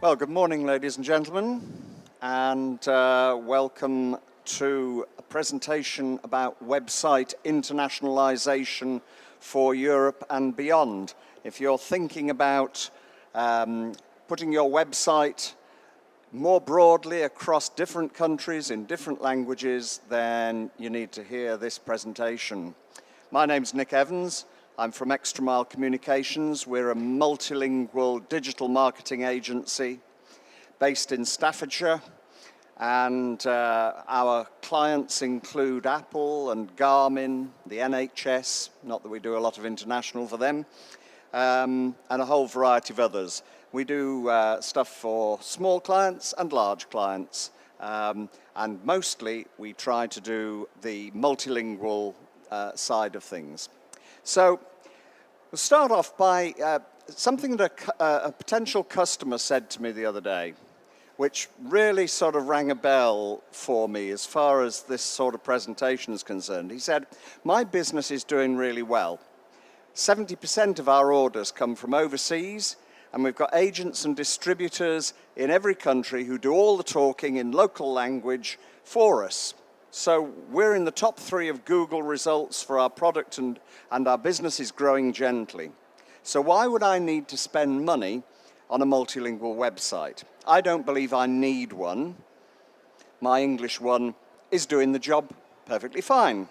Well, good morning, ladies and gentlemen, and welcome to a presentation about website internationalisation for Europe and beyond. If you're thinking about putting your website more broadly across different countries in different languages, then you need to hear this presentation. My name's Nick Evans. I'm from Extra Mile Communications. We're a multilingual digital marketing agency based in Staffordshire, and our clients include Apple and Garmin, the NHS, not that we do a lot of international for them, and a whole variety of others. We do stuff for small clients and large clients, and mostly we try to do the multilingual side of things. So we'll start off by something that a potential customer said to me the other day, which really sort of rang a bell for me as far as this sort of presentation is concerned. He said, my business is doing really well. 70% of our orders come from overseas, and we've got agents and distributors in every country who do all the talking in local language for us. So we're in the top 3 of Google results for our product, and our business is growing gently. So why would I need to spend money on a multilingual website? I don't believe I need one. My English one is doing the job perfectly fine.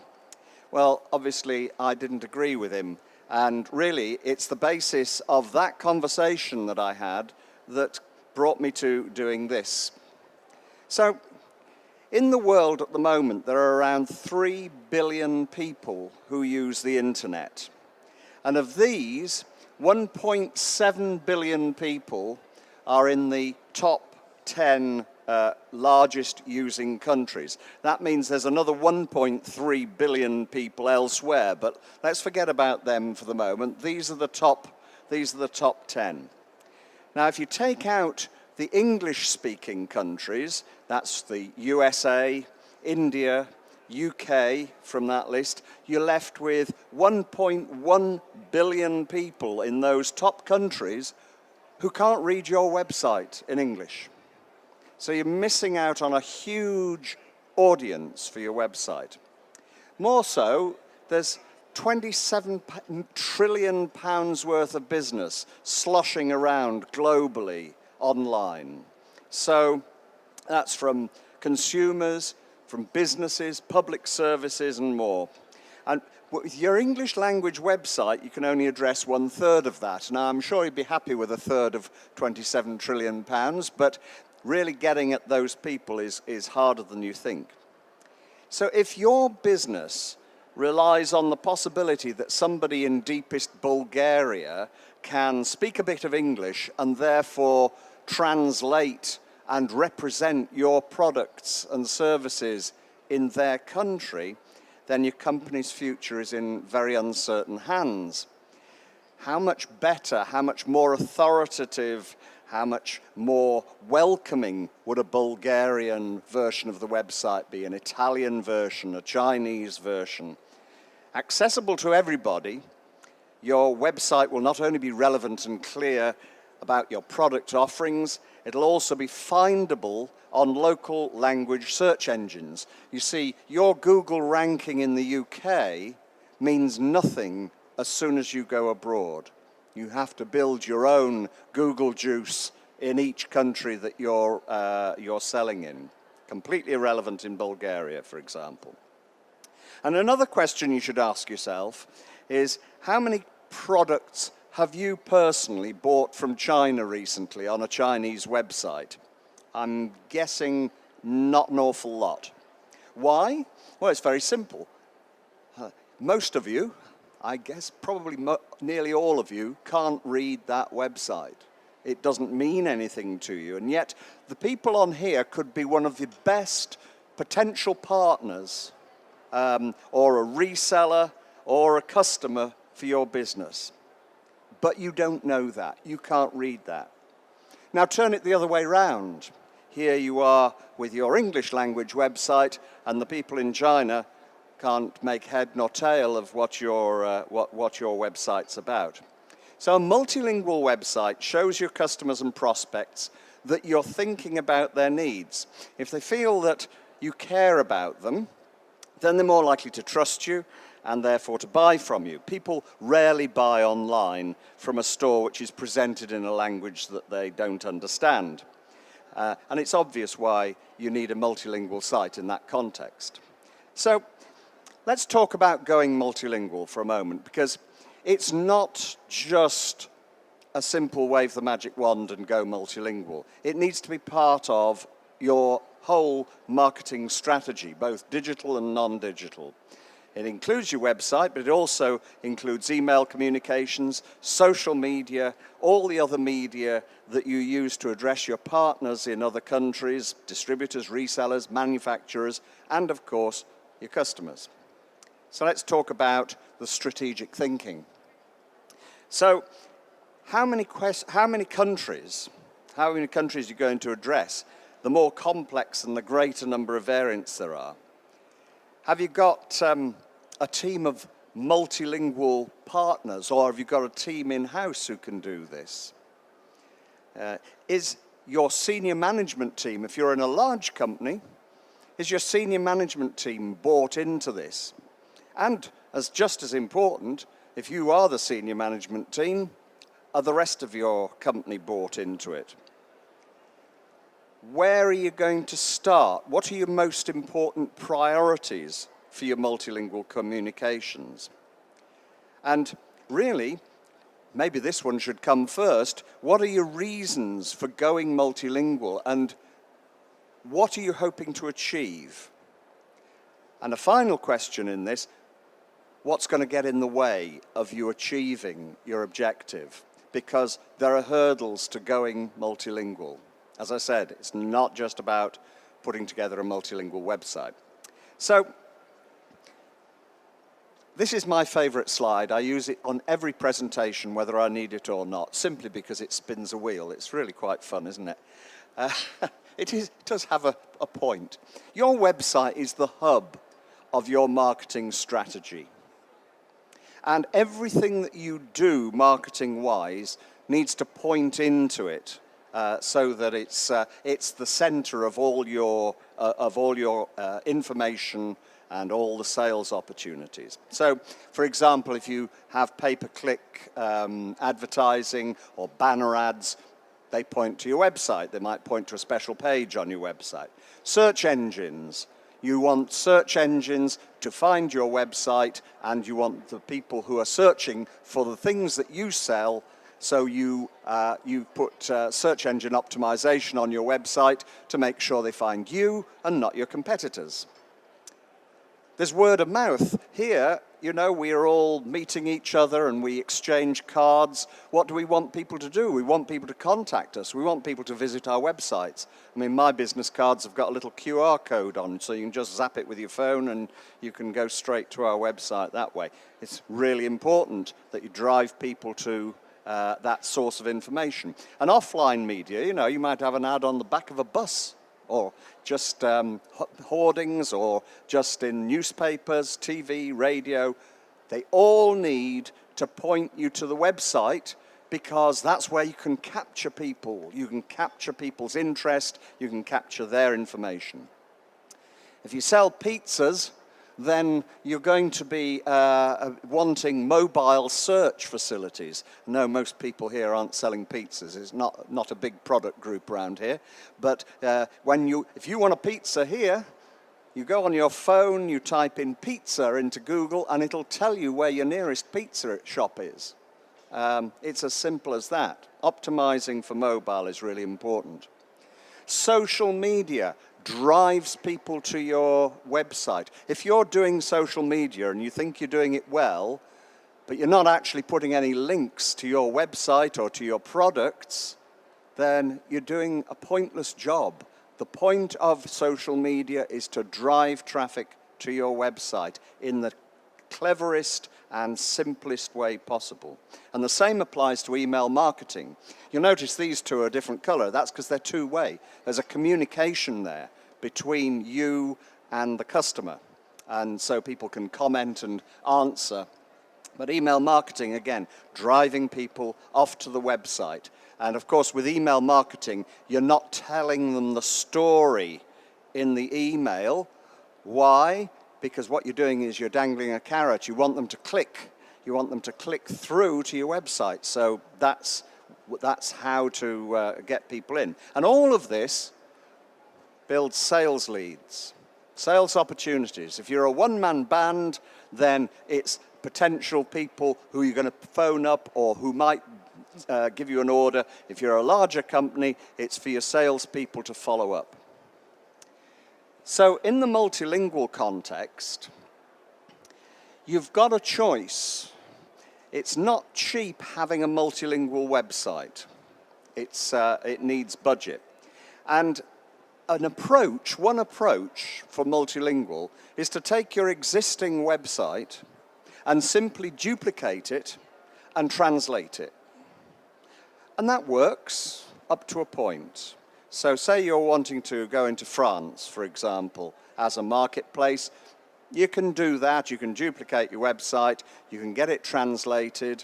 Well, obviously I didn't agree with him, and really it's the basis of that conversation that I had that brought me to doing this. So in the world at the moment, there are around 3 billion people who use the internet. And of these, 1.7 billion people are in the top 10 largest using countries. That means there's another 1.3 billion people elsewhere, but let's forget about them for the moment. These are the top 10. Now, if you take out the English-speaking countries, that's the USA, India, UK from that list, you're left with 1.1 billion people in those top countries who can't read your website in English. So you're missing out on a huge audience for your website. More so, there's 27 trillion pounds worth of business sloshing around globally online. So that's from consumers, from businesses, public services, and more. And with your English language website, you can only address 1/3 of that. Now, I'm sure you'd be happy with 1/3 of 27 trillion pounds, but really getting at those people is harder than you think. So if your business relies on the possibility that somebody in deepest Bulgaria can speak a bit of English and therefore translate and represent your products and services in their country, then your company's future is in very uncertain hands. How much better, how much more authoritative, how much more welcoming would a Bulgarian version of the website be, an Italian version, a Chinese version? Accessible to everybody, your website will not only be relevant and clear about your product offerings, it'll also be findable on local language search engines. You see, your Google ranking in the UK means nothing as soon as you go abroad. You have to build your own Google juice in each country that you're selling in. Completely irrelevant in Bulgaria, for example. And another question you should ask yourself is, how many products have you personally bought from China recently on a Chinese website? I'm guessing not an awful lot. Why? Well, it's very simple. Most of you, I guess probably nearly all of you, can't read that website. It doesn't mean anything to you, and yet the people on here could be one of the best potential partners or a reseller or a customer for your business. But you don't know that. You can't read that. Now turn it the other way round. Here you are with your English language website, and the people in China can't make head nor tail of what your website's about. So a multilingual website shows your customers and prospects that you're thinking about their needs. If they feel that you care about them, then they're more likely to trust you and therefore to buy from you. People rarely buy online from a store which is presented in a language that they don't understand. And it's obvious why you need a multilingual site in that context. So let's talk about going multilingual for a moment, because it's not just a simple wave the magic wand and go multilingual. It needs to be part of your whole marketing strategy, both digital and non-digital. It includes your website, but it also includes email communications, social media, all the other media that you use to address your partners in other countries, distributors, resellers, manufacturers, and of course, your customers. So let's talk about the strategic thinking. So how many countries are you going to address? The more complex and the greater number of variants there are. Have you got a team of multilingual partners, or have you got a team in-house who can do this? Is your senior management team, if you're in a large company, is your senior management team bought into this? And just as important, if you are the senior management team, are the rest of your company bought into it? Where are you going to start? What are your most important priorities for your multilingual communications? And really, maybe this one should come first. What are your reasons for going multilingual, and what are you hoping to achieve? And a final question in this: what's going to get in the way of you achieving your objective? Because there are hurdles to going multilingual. As I said, it's not just about putting together a multilingual website. So this is my favorite slide. I use it on every presentation, whether I need it or not, simply because it spins a wheel. It's really quite fun, isn't it? It does have a point. Your website is the hub of your marketing strategy. And everything that you do marketing-wise needs to point into it. So that it's the center of all your information and all the sales opportunities. So, for example, if you have pay-per-click advertising or banner ads, they point to your website. They might point to a special page on your website. Search engines. You want search engines to find your website, and you want the people who are searching for the things that you sell. So you put search engine optimization on your website to make sure they find you and not your competitors. There's word of mouth. Here, you know, we are all meeting each other and we exchange cards. What do we want people to do? We want people to contact us. We want people to visit our websites. I mean, my business cards have got a little QR code on, so you can just zap it with your phone and you can go straight to our website that way. It's really important that you drive people to that source of information. And offline media, you know, you might have an ad on the back of a bus, or just hoardings, or just in newspapers, TV, radio. They all need to point you to the website, because that's where you can capture people. You can capture people's interest. You can capture their information. If you sell pizzas, then you're going to be wanting mobile search facilities. No, most people here aren't selling pizzas. It's not a big product group around here. But if you want a pizza here, you go on your phone, you type in pizza into Google, and it'll tell you where your nearest pizza shop is. It's as simple as that. Optimizing for mobile is really important. Social media drives people to your website. If you're doing social media and you think you're doing it well, but you're not actually putting any links to your website or to your products, then you're doing a pointless job. The point of social media is to drive traffic to your website in the cleverest and simplest way possible. And the same applies to email marketing. You'll notice these two are a different color. That's because they're two-way. There's a communication there between you and the customer. And so people can comment and answer. But email marketing, again, driving people off to the website. And of course, with email marketing, you're not telling them the story in the email. Why? Because what you're doing is you're dangling a carrot. You want them to click. You want them to click through to your website. So that's how to get people in. And all of this builds sales leads, sales opportunities. If you're a one-man band, then it's potential people who you're going to phone up or who might give you an order. If you're a larger company, it's for your salespeople to follow up. So in the multilingual context, you've got a choice. It's not cheap having a multilingual website. It needs budget. And one approach for multilingual is to take your existing website and simply duplicate it and translate it. And that works up to a point. So say you're wanting to go into France, for example, as a marketplace. You can do that. You can duplicate your website. You can get it translated,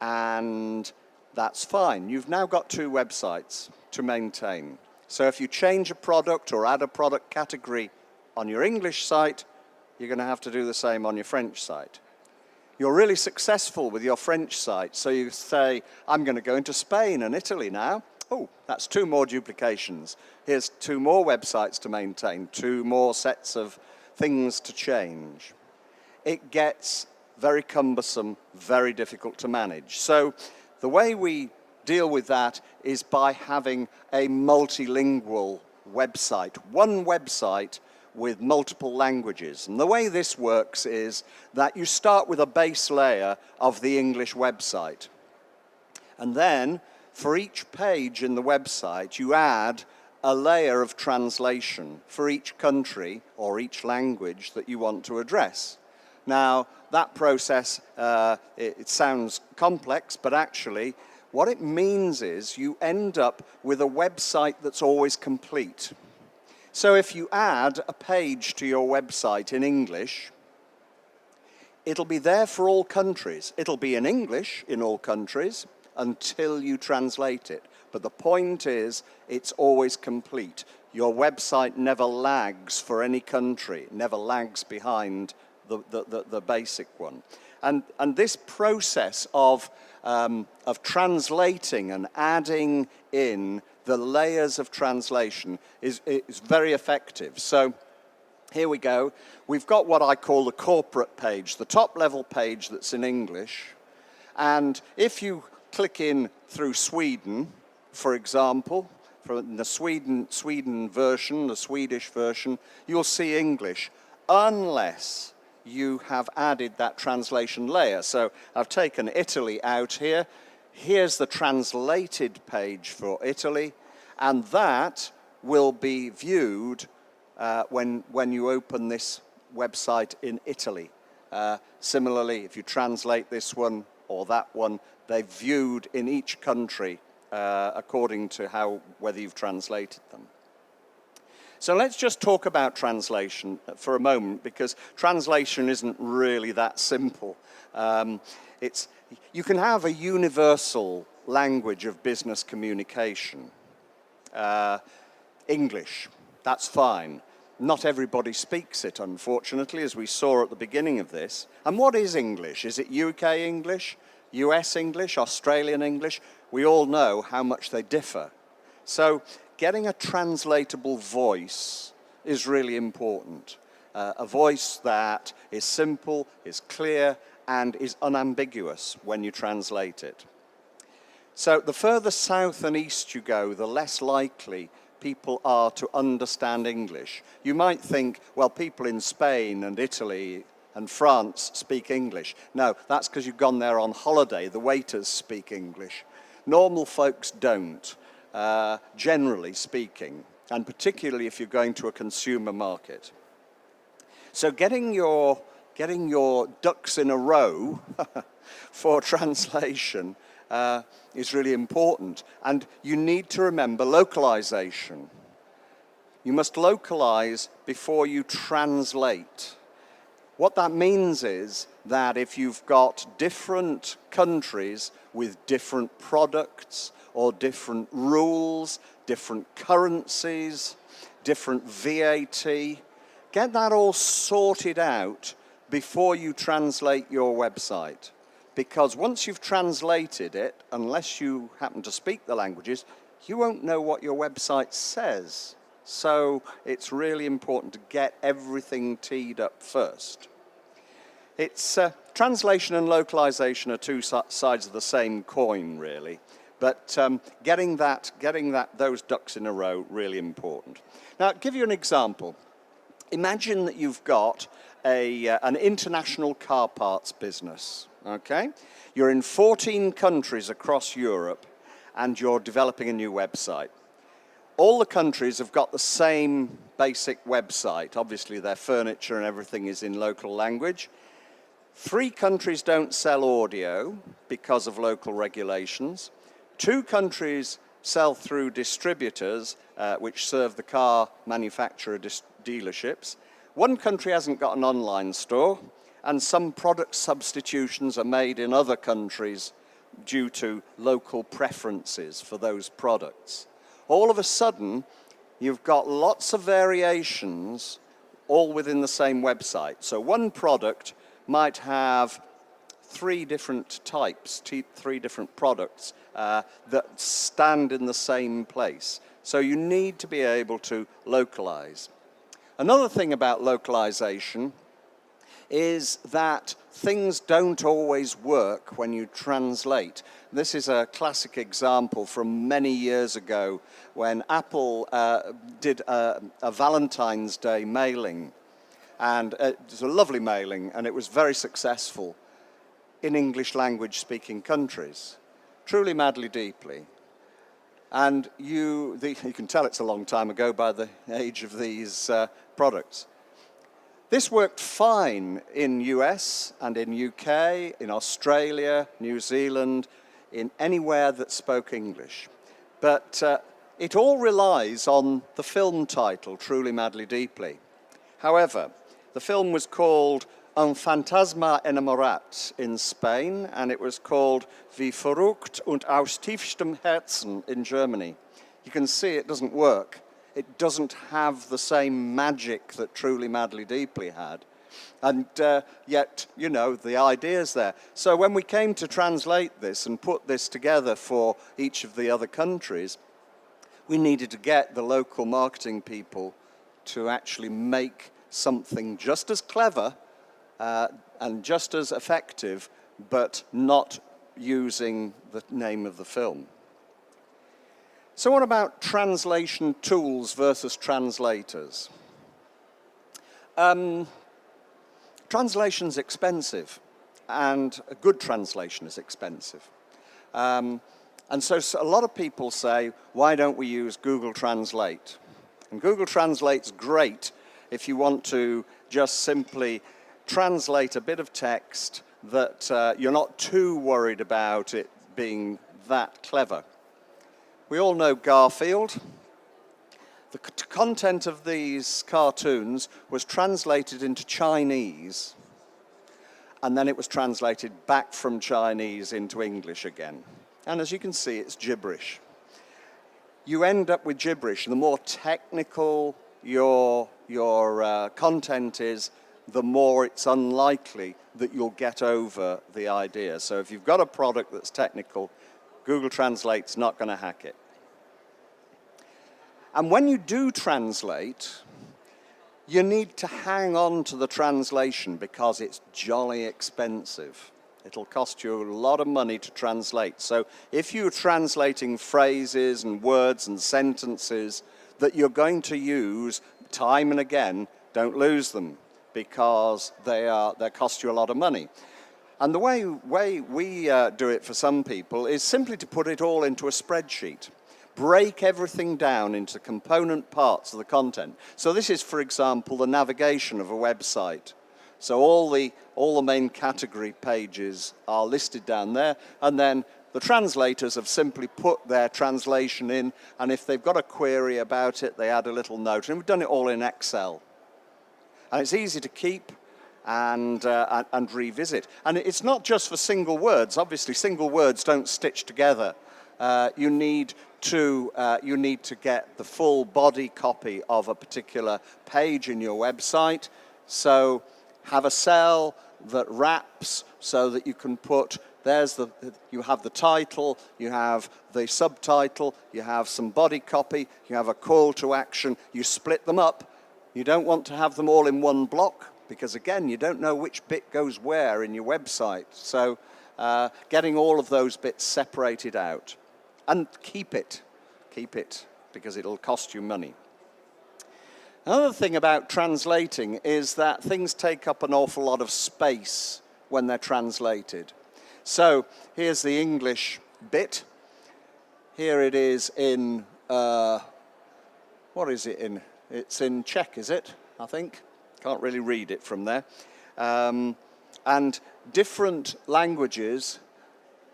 and that's fine. You've now got two websites to maintain. So if you change a product or add a product category on your English site, you're going to have to do the same on your French site. You're really successful with your French site, so you say, I'm going to go into Spain and Italy now. Oh, that's two more duplications. Here's two more websites to maintain, two more sets of things to change. It gets very cumbersome, very difficult to manage. So the way we deal with that is by having a multilingual website, one website with multiple languages. And the way this works is that you start with a base layer of the English website. And then, for each page in the website, you add a layer of translation for each country or each language that you want to address. Now, that process, it sounds complex, but actually, what it means is you end up with a website that's always complete. So if you add a page to your website in English, it'll be there for all countries. It'll be in English in all countries until you translate it. But the point is, it's always complete. Your website never lags for any country, never lags behind the basic one. And this process of translating and adding in the layers of translation is very effective. So here we go. We've got what I call the corporate page, the top level page that's in English. And if you click in through Sweden, for example, from the Sweden version, the Swedish version, you'll see English, unless you have added that translation layer. So I've taken Italy out here. Here's the translated page for Italy, and that will be viewed when you open this website in Italy. Similarly, if you translate this one or that one, they're viewed in each country according to whether you've translated them. So let's just talk about translation for a moment, because translation isn't really that simple. You can have a universal language of business communication. English, that's fine. Not everybody speaks it, unfortunately, as we saw at the beginning of this. And what is English? Is it UK English, US English, Australian English? We all know how much they differ. So getting a translatable voice is really important. A voice that is simple, is clear, and is unambiguous when you translate it. So the further south and east you go, the less likely people are to understand English. You might think, well, people in Spain and Italy and France speak English. No, that's because you've gone there on holiday. The waiters speak English. Normal folks don't, generally speaking, and particularly if you're going to a consumer market. So getting your ducks in a row for translation is really important. And you need to remember localization. You must localize before you translate. What that means is that if you've got different countries with different products or different rules, different currencies, different VAT. Get that all sorted out before you translate your website. Because once you've translated it, unless you happen to speak the languages, you won't know what your website says. So it's really important to get everything teed up first. It's translation and localization are two sides of the same coin, really. But getting those ducks in a row, really important. Now, I'll give you an example. Imagine that you've got an international car parts business, okay? You're in 14 countries across Europe, and you're developing a new website. All the countries have got the same basic website. Obviously, their furniture and everything is in local language. 3 countries don't sell audio because of local regulations. 2 countries sell through distributors, which serve the car manufacturer dealerships. 1 country hasn't got an online store, and some product substitutions are made in other countries due to local preferences for those products. All of a sudden, you've got lots of variations all within the same website. So one product might have 3 different types, 3 different products that stand in the same place. So you need to be able to localize. Another thing about localization is that things don't always work when you translate. This is a classic example from many years ago when Apple did a Valentine's Day mailing. And it was a lovely mailing, and it was very successful in English language speaking countries. Truly, madly, deeply. And you can tell it's a long time ago by the age of these products. This worked fine in US and in UK, in Australia, New Zealand, in anywhere that spoke English. But it all relies on the film title, Truly, Madly, Deeply. However, the film was called Un Fantasma Enamorat in Spain, and it was called Wie verrückt und aus tiefstem Herzen in Germany. You can see it doesn't work. It doesn't have the same magic that Truly, Madly, Deeply had. And yet, you know, the idea's there. So when we came to translate this and put this together for each of the other countries, we needed to get the local marketing people to actually make something just as clever and just as effective, but not using the name of the film. So what about translation tools versus translators? Translation's expensive, and a good translation is expensive. And so a lot of people say, why don't we use Google Translate? And Google Translate's great if you want to just simply translate a bit of text that you're not too worried about it being that clever. We all know Garfield. The content of these cartoons was translated into Chinese, and then it was translated back from Chinese into English again. And as you can see, it's gibberish. You end up with gibberish. The more technical your content is, the more it's unlikely that you'll get over the idea. So if you've got a product that's technical, Google Translate's not going to hack it. And when you do translate, you need to hang on to the translation because it's jolly expensive. It'll cost you a lot of money to translate. So if you're translating phrases and words and sentences that you're going to use time and again, don't lose them because they cost you a lot of money. And the way we do it for some people is simply to put it all into a spreadsheet. Break everything down into component parts of the content. So this is, for example, the navigation of a website. So all the main category pages are listed down there, and then the translators have simply put their translation in, and if they've got a query about it, they add a little note. And we've done it all in Excel. And it's easy to keep and revisit. And it's not just for single words. Obviously, single words don't stitch together you need to get the full body copy of a particular page in your website. So have a cell that wraps so that you can put, you have the title, you have the subtitle, you have some body copy, you have a call to action, you split them up. You don't want to have them all in one block because, again, you don't know which bit goes where in your website. So getting all of those bits separated out. And keep it, because it'll cost you money. Another thing about translating is that things take up an awful lot of space when they're translated. So here's the English bit. Here it is in, what is it in? It's in Czech, is it? I think. Can't really read it from there. And different languages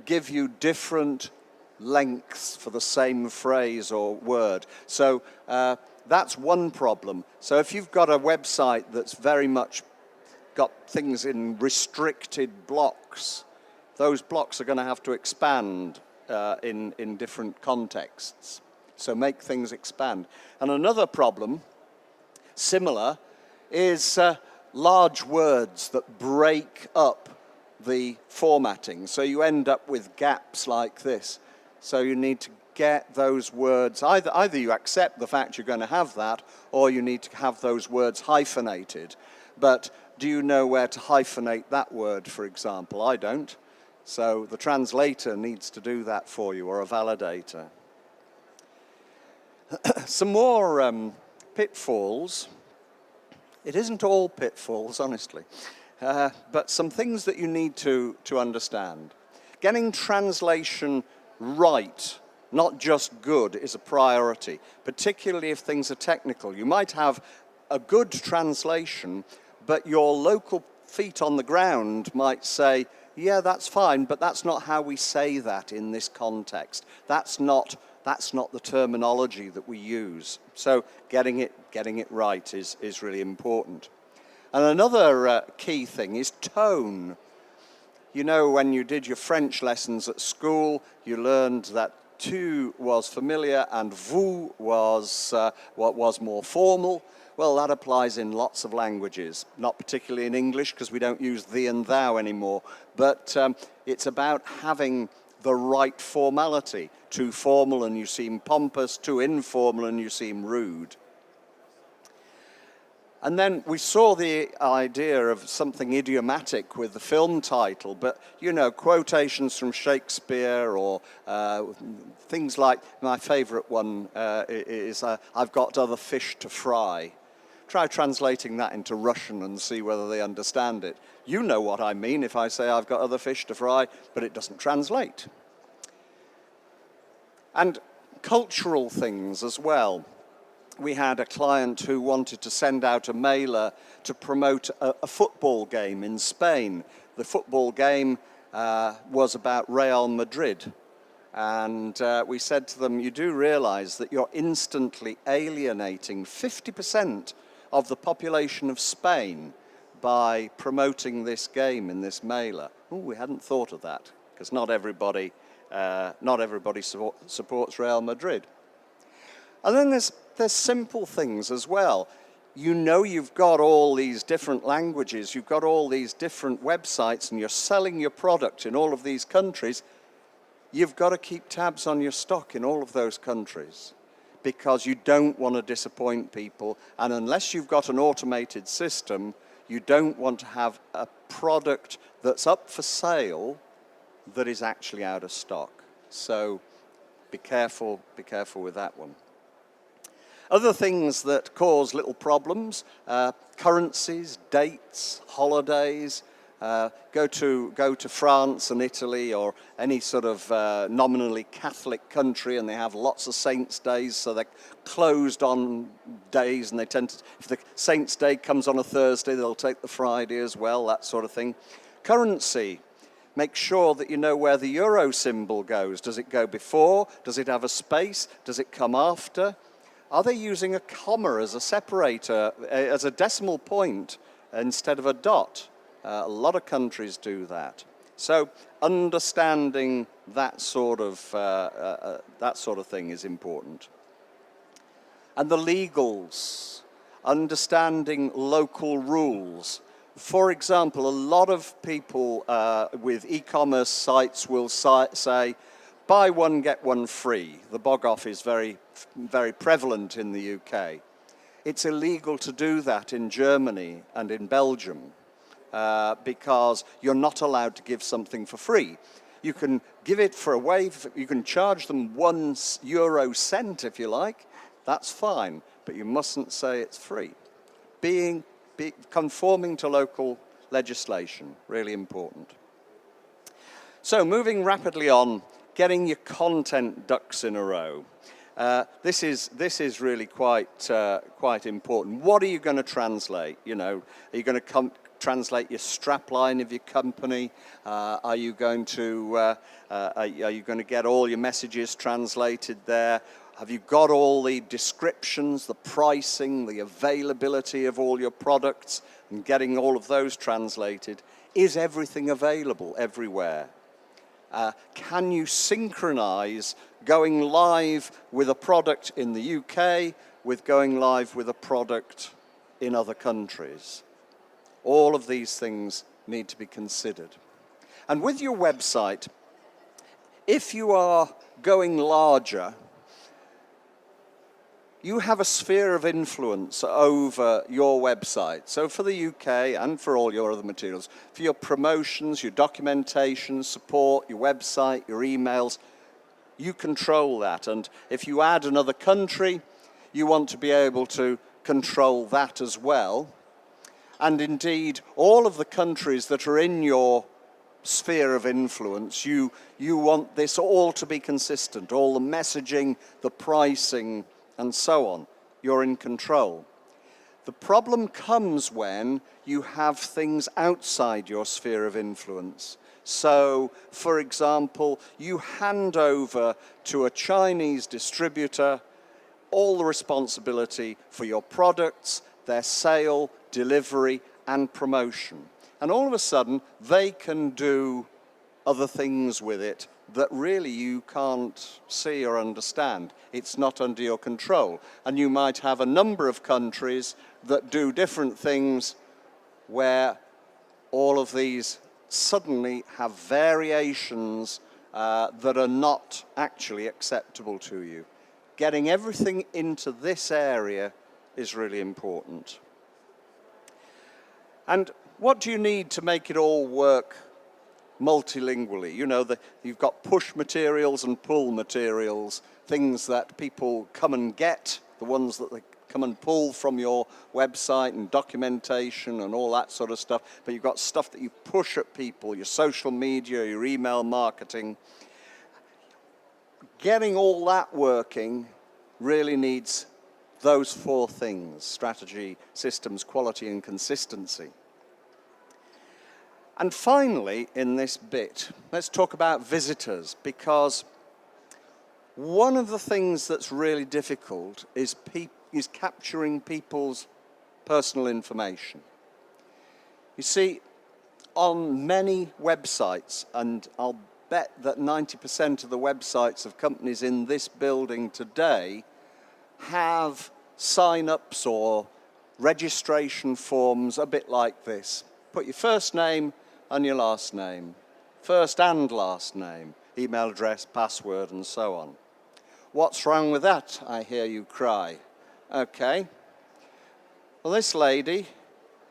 give you different lengths for the same phrase or word. So that's one problem. So if you've got a website that's very much got things in restricted blocks, those blocks are going to have to expand in different contexts. So make things expand. And another problem, similar, is large words that break up the formatting. So you end up with gaps like this. So you need to get those words, either you accept the fact you're going to have that, or you need to have those words hyphenated. But do you know where to hyphenate that word, for example? I don't. So the translator needs to do that for you, or a validator. Some more pitfalls. It isn't all pitfalls, honestly, but some things that you need to understand. Getting translation right, not just good, is a priority, particularly if things are technical. You might have a good translation, but your local feet on the ground might say, yeah, that's fine, but that's not how we say that in this context. That's not the terminology that we use. So getting it right is really important. And another key thing is tone. You know, when you did your French lessons at school, you learned that tu was familiar and vous was what was more formal. Well, that applies in lots of languages, not particularly in English because we don't use thee and thou anymore, but it's about having the right formality. Too formal and you seem pompous, too informal and you seem rude. And then we saw the idea of something idiomatic with the film title, but, you know, quotations from Shakespeare or things like, my favorite one is, I've got other fish to fry. Try translating that into Russian and see whether they understand it. You know what I mean if I say I've got other fish to fry, but it doesn't translate. And cultural things as well. We had a client who wanted to send out a mailer to promote a football game in Spain. The football game was about Real Madrid. And we said to them, you do realize that you're instantly alienating 50% of the population of Spain by promoting this game in this mailer. Oh, we hadn't thought of that, because not everybody supports Real Madrid. And then there's simple things as well. You know you've got all these different languages, you've got all these different websites, and you're selling your product in all of these countries. You've got to keep tabs on your stock in all of those countries because you don't want to disappoint people. And unless you've got an automated system, you don't want to have a product that's up for sale that is actually out of stock. So be careful with that one. Other things that cause little problems, currencies, dates, holidays. Go to France and Italy or any sort of nominally Catholic country, and they have lots of saints' days, so they're closed on days, and they tend to, if the saints' day comes on a Thursday, they'll take the Friday as well, that sort of thing. Currency. Make sure that you know where the euro symbol goes. Does it go before? Does it have a space? Does it come after? Are they using a comma as a separator, as a decimal point instead of a dot? A lot of countries do that. So understanding that sort of thing is important. And the legals, understanding local rules. For example, a lot of people with e-commerce sites will say, buy one, get one free. The bog-off is very, very prevalent in the UK. It's illegal to do that in Germany and in Belgium because you're not allowed to give something for free. You can give it for away, you can charge them €1 if you like, that's fine, but you mustn't say it's free. Conforming to local legislation, really important. So moving rapidly on, getting your content ducks in a row. This is really quite important. What are you going to translate? You know, are you going to translate your strapline of your company? Are you going to get all your messages translated there? Have you got all the descriptions, the pricing, the availability of all your products, and getting all of those translated? Is everything available everywhere? Can you synchronize going live with a product in the UK with going live with a product in other countries? All of these things need to be considered. And with your website, if you are going larger, you have a sphere of influence over your website. So for the UK and for all your other materials, for your promotions, your documentation, support, your website, your emails, you control that. And if you add another country, you want to be able to control that as well. And indeed, all of the countries that are in your sphere of influence, you want this all to be consistent, all the messaging, the pricing, and so on. You're in control. The problem comes when you have things outside your sphere of influence. So, for example, you hand over to a Chinese distributor all the responsibility for your products, their sale, delivery, and promotion. And all of a sudden, they can do other things with it that really you can't see or understand. It's not under your control. And you might have a number of countries that do different things where all of these suddenly have variations that are not actually acceptable to you. Getting everything into this area is really important. And what do you need to make it all work multilingually? You know, you've got push materials and pull materials, things that people come and get, the ones that they come and pull from your website, and documentation and all that sort of stuff. But you've got stuff that you push at people, your social media, your email marketing. Getting all that working really needs those four things: strategy, systems, quality, and consistency. And finally, in this bit, let's talk about visitors, because one of the things that's really difficult is capturing people's personal information. You see, on many websites, and I'll bet that 90% of the websites of companies in this building today have sign-ups or registration forms a bit like this. Put your first name and your last name, first and last name, email address, password, and so on. What's wrong with that, I hear you cry? Okay. Well, this lady,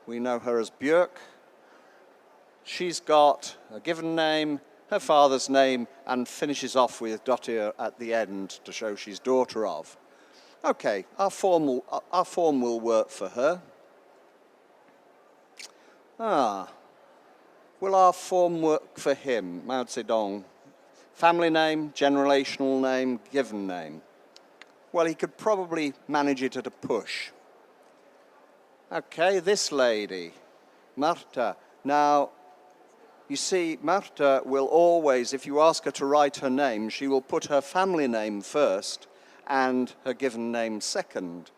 we know her as Björk. She's got a given name, her father's name, and finishes off with Dottir at the end to show she's daughter of. Okay, our form will work for her. Will our form work for him? Mao Zedong. Family name, generational name, given name. Well, he could probably manage it at a push. Okay, this lady, Marta. Now, you see, Marta will always, if you ask her to write her name, she will put her family name first and her given name second.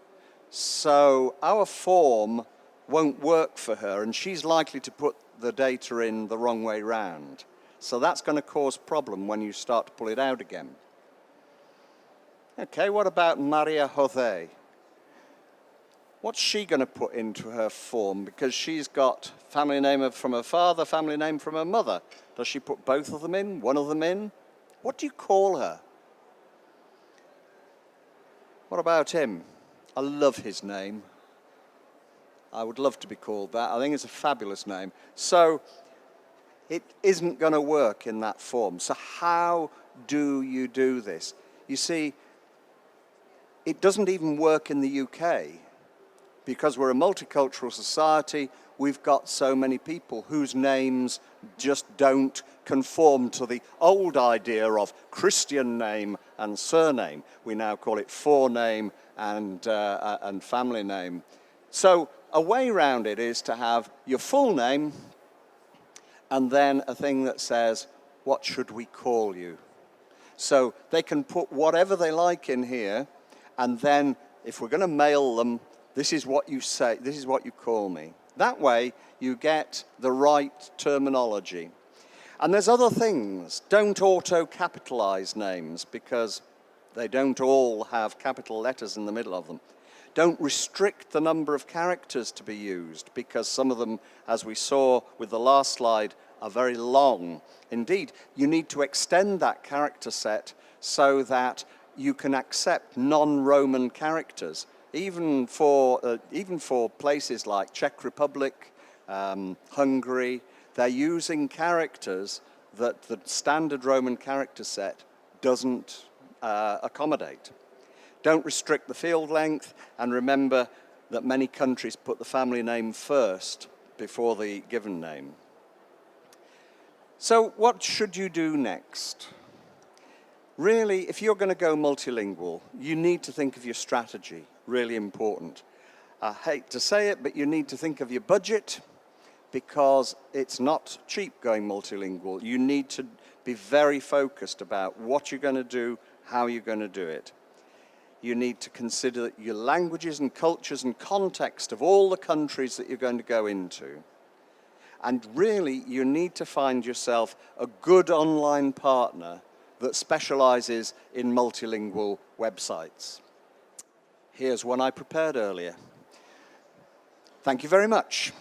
So our form won't work for her, and she's likely to put the data in the wrong way round. So that's going to cause problem when you start to pull it out again. Okay, what about Maria Jose? What's she going to put into her form? Because she's got family name from her father, family name from her mother. Does she put both of them in, one of them in? What do you call her? What about him? I love his name. I would love to be called that. I think it's a fabulous name. So it isn't going to work in that form. So how do you do this? You see, it doesn't even work in the UK because we're a multicultural society. We've got so many people whose names just don't conform to the old idea of Christian name and surname. We now call it forename and family name. So a way around it is to have your full name and then a thing that says, what should we call you? So they can put whatever they like in here, and then if we're going to mail them, this is what you say, this is what you call me. That way you get the right terminology. And there's other things. Don't auto-capitalize names because they don't all have capital letters in the middle of them. Don't restrict the number of characters to be used because some of them, as we saw with the last slide, are very long. Indeed, you need to extend that character set so that you can accept non-Roman characters, even for places like Czech Republic, Hungary. They're using characters that the standard Roman character set doesn't accommodate. Don't restrict the field length, and remember that many countries put the family name first before the given name. So what should you do next? Really, if you're going to go multilingual, you need to think of your strategy, really important. I hate to say it, but you need to think of your budget because it's not cheap going multilingual. You need to be very focused about what you're going to do, how you're going to do it. You need to consider your languages and cultures and context of all the countries that you're going to go into. And really, you need to find yourself a good online partner that specializes in multilingual websites. Here's one I prepared earlier. Thank you very much.